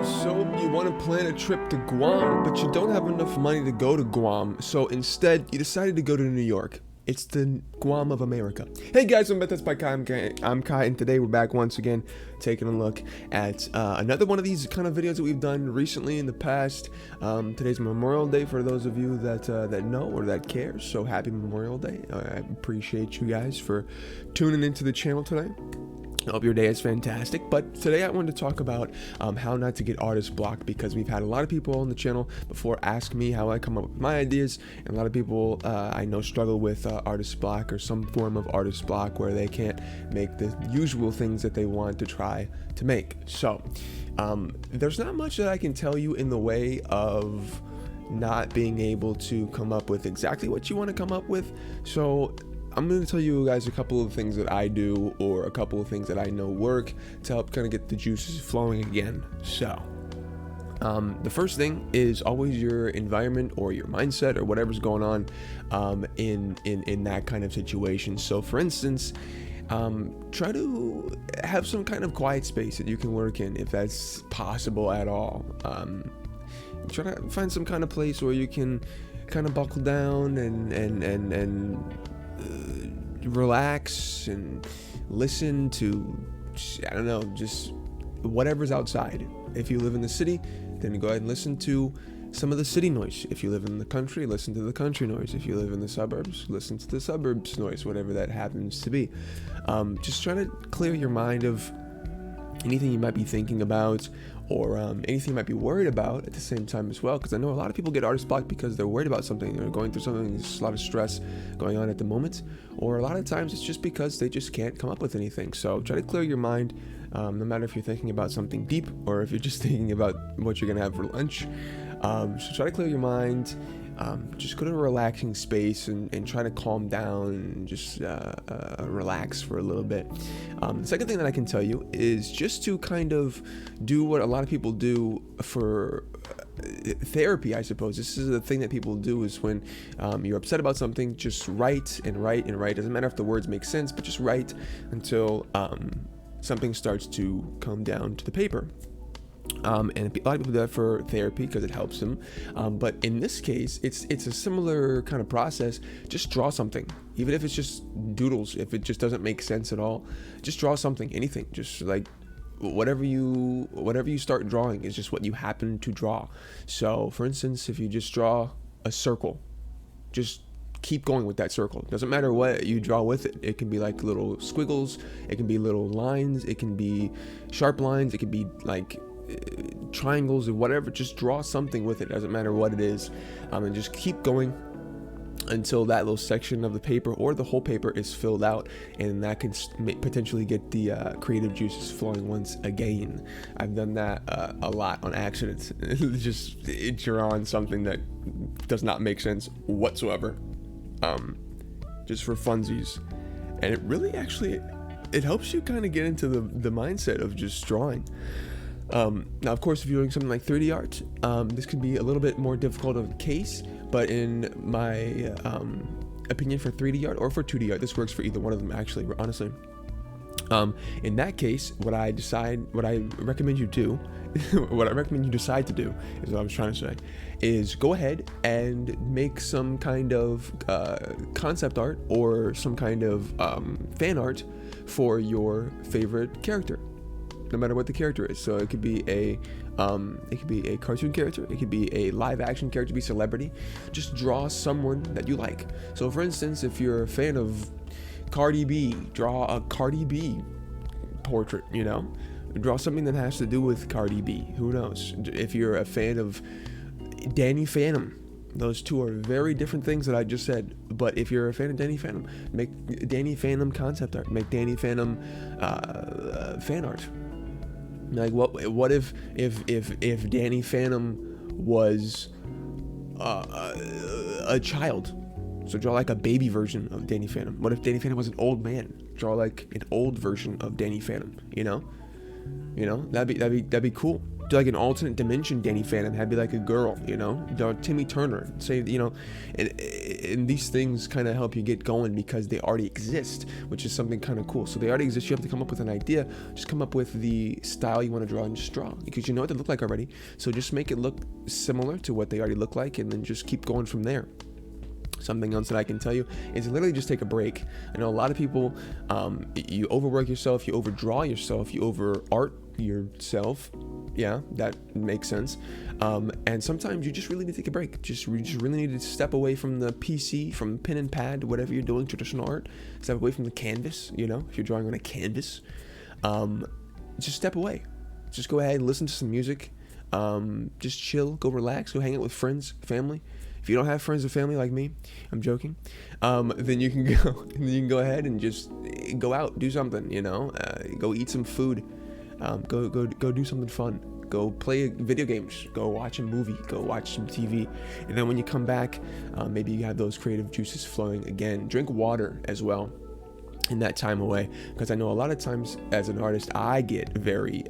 So you want to plan a trip to Guam, but you don't have enough money to go to Guam. So instead, you decided to go to New York. It's the Guam of America. Hey guys, I'm TutsByKai. I'm Kai, and today we're back once again, taking a look at another one of these kind of videos that we've done recently in the past. Today's Memorial Day for those of you that know or that care. So happy Memorial Day! I appreciate you guys for tuning into the channel today. I hope your day is fantastic, but today I wanted to talk about how not to get artist block, because we've had a lot of people on the channel before ask me how I come up with my ideas, and a lot of people I know struggle with artist block or some form of artist block where they can't make the usual things that they want to try to make. So there's not much that I can tell you in the way of not being able to come up with exactly what you want to come up with. So I'm going to tell you guys a couple of things that I do, or a couple of things that I know work to help kind of get the juices flowing again. So the first thing is always your environment or your mindset or whatever's going on in that kind of situation. So for instance, try to have some kind of quiet space that you can work in, if that's possible at all. Try to find some kind of place where you can kind of buckle down and relax and listen to, I don't know, just whatever's outside. If you live in the city, then go ahead and listen to some of the city noise. If you live in the country, listen to the country noise. If you live in the suburbs, listen to the suburbs noise, whatever that happens to be. Just try to clear your mind of anything you might be thinking about, or anything you might be worried about at the same time as well, because I know a lot of people get artist block because they're worried about something, they're going through something, there's a lot of stress going on at the moment, or a lot of times it's just because they just can't come up with anything. So try to clear your mind, no matter if you're thinking about something deep or if you're just thinking about what you're gonna have for lunch. So try to clear your mind. Just go to a relaxing space and try to calm down and just relax for a little bit. The second thing that I can tell you is just to kind of do what a lot of people do for therapy, I suppose. This is the thing that people do, is when you're upset about something, just write and write and write. Doesn't matter if the words make sense, but just write until something starts to come down to the paper. And a lot of people do that for therapy because it helps them, but in this case it's a similar kind of process. Just draw something, even if it's just doodles. If it just doesn't make sense at all, just draw something, anything. Just like whatever you start drawing is just what you happen to draw. So for instance, if you just draw a circle, just keep going with that circle. Doesn't matter what you draw with it. It can be like little squiggles, it can be little lines, it can be sharp lines, it can be like triangles or whatever. Just draw something with it, doesn't matter what it is, and just keep going until that little section of the paper or the whole paper is filled out, and that can potentially get the creative juices flowing once again. I've done that a lot on accident. Just draw on something that does not make sense whatsoever, just for funsies, and it really actually it helps you kind of get into the mindset of just drawing. Now, of course, if you're doing something like 3D art, this could be a little bit more difficult of a case, but in my opinion, for 3D art or for 2D art, this works for either one of them, actually, honestly. In that case, what I recommend you do, what I recommend you decide to do, is what I was trying to say, is go ahead and make some kind of concept art or some kind of fan art for your favorite character, no matter what the character is. So it could be a cartoon character, it could be a live action character, it could be celebrity. Just draw someone that you like. So for instance, if you're a fan of Cardi B, draw a Cardi B portrait, you know? Draw something that has to do with Cardi B. Who knows? If you're a fan of Danny Phantom, those two are very different things that I just said. But if you're a fan of Danny Phantom, make Danny Phantom concept art, make Danny Phantom fan art. Like what if Danny Phantom was a child? So draw like a baby version of Danny Phantom. What if Danny Phantom was an old man? Draw like an old version of Danny Phantom. You know, that'd be cool. do like an alternate dimension Danny Phantom, have be like a girl, you know, or Timmy Turner, say, you know, and these things kind of help you get going because they already exist, which is something kind of cool. So they already exist. You have to come up with an idea, just come up with the style you want to draw and just draw, because you know what they look like already. So just make it look similar to what they already look like, and then just keep going from there. Something else that I can tell you is literally just take a break. I know a lot of people, you overwork yourself, you overdraw yourself, you over art yourself. Yeah, that makes sense. And sometimes you just really need to take a break. You just really need to step away from the PC, from pen and pad, whatever you're doing, traditional art. Step away from the canvas, you know, if you're drawing on a canvas. Just step away. Just go ahead and listen to some music. Just chill, go relax, go hang out with friends, family. If you don't have friends or family like me, I'm joking, then you can go ahead and just go out, do something, you know, go eat some food, go do something fun, go play video games, go watch a movie, go watch some TV, and then when you come back, maybe you have those creative juices flowing again. Drink water as well in that time away, because I know a lot of times as an artist, I get very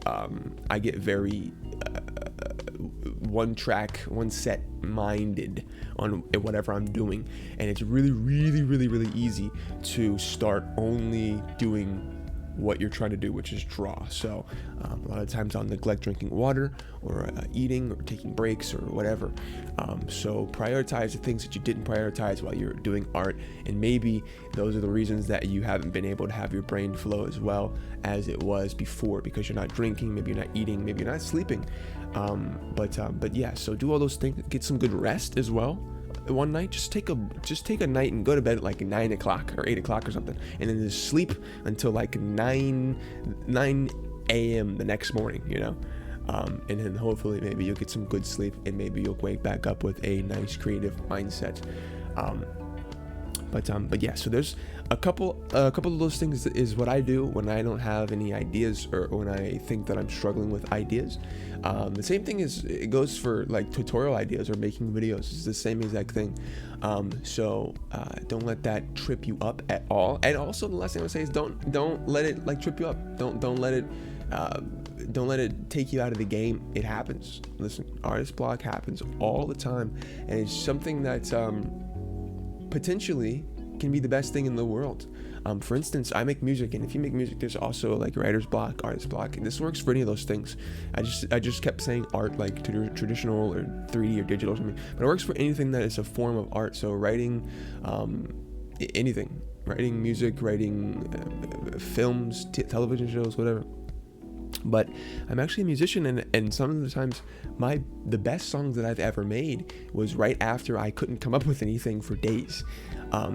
one track, one set minded on whatever I'm doing, and it's really easy to start only doing what you're trying to do, which is draw. So a lot of times I'll neglect drinking water or eating or taking breaks or whatever. So prioritize the things that you didn't prioritize while you're doing art, and maybe those are the reasons that you haven't been able to have your brain flow as well as it was before, because you're not drinking, maybe you're not eating, maybe you're not sleeping. But yeah, so do all those things, get some good rest as well. One night, just take a night and go to bed at like 9 o'clock or 8 o'clock or something, and then just sleep until like 9 a.m. the next morning, you know, and then hopefully maybe you'll get some good sleep, and maybe you'll wake back up with a nice creative mindset. But yeah, so there's a couple of those things is what I do when I don't have any ideas, or when I think that I'm struggling with ideas. The same thing it goes for like tutorial ideas or making videos. It's the same exact thing. So don't let that trip you up at all. And also the last thing I would say is don't let it like trip you up. Don't let it take you out of the game. It happens. Listen, artist block happens all the time, and it's something that potentially can be the best thing in the world. For instance, I make music, and if you make music, there's also like writer's block, artist block, and this works for any of those things. I just kept saying art like traditional or 3D or digital or something, but it works for anything that is a form of art. So writing, anything, writing music, writing films, television shows, whatever. But I'm actually a musician, and some of the times the best songs that I've ever made was right after I couldn't come up with anything for days,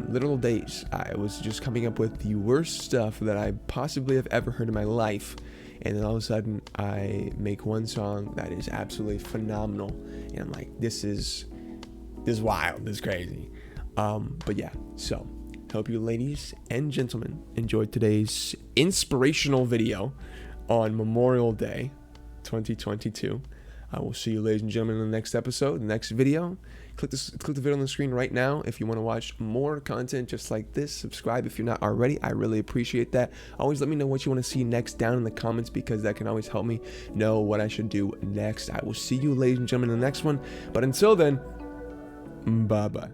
literal days. I was just coming up with the worst stuff that I possibly have ever heard in my life, and then all of a sudden I make one song that is absolutely phenomenal, and I'm like, this is wild, this is crazy. But yeah, so hope you ladies and gentlemen enjoyed today's inspirational video on Memorial Day 2022. I will see you, ladies and gentlemen, in the next episode, the next video. Click the video on the screen right now if you want to watch more content just like this. Subscribe if you're not already. I really appreciate that. Always let me know what you want to see next down in the comments, because that can always help me know what I should do next. I will see you, ladies and gentlemen, in the next one. But until then, bye-bye.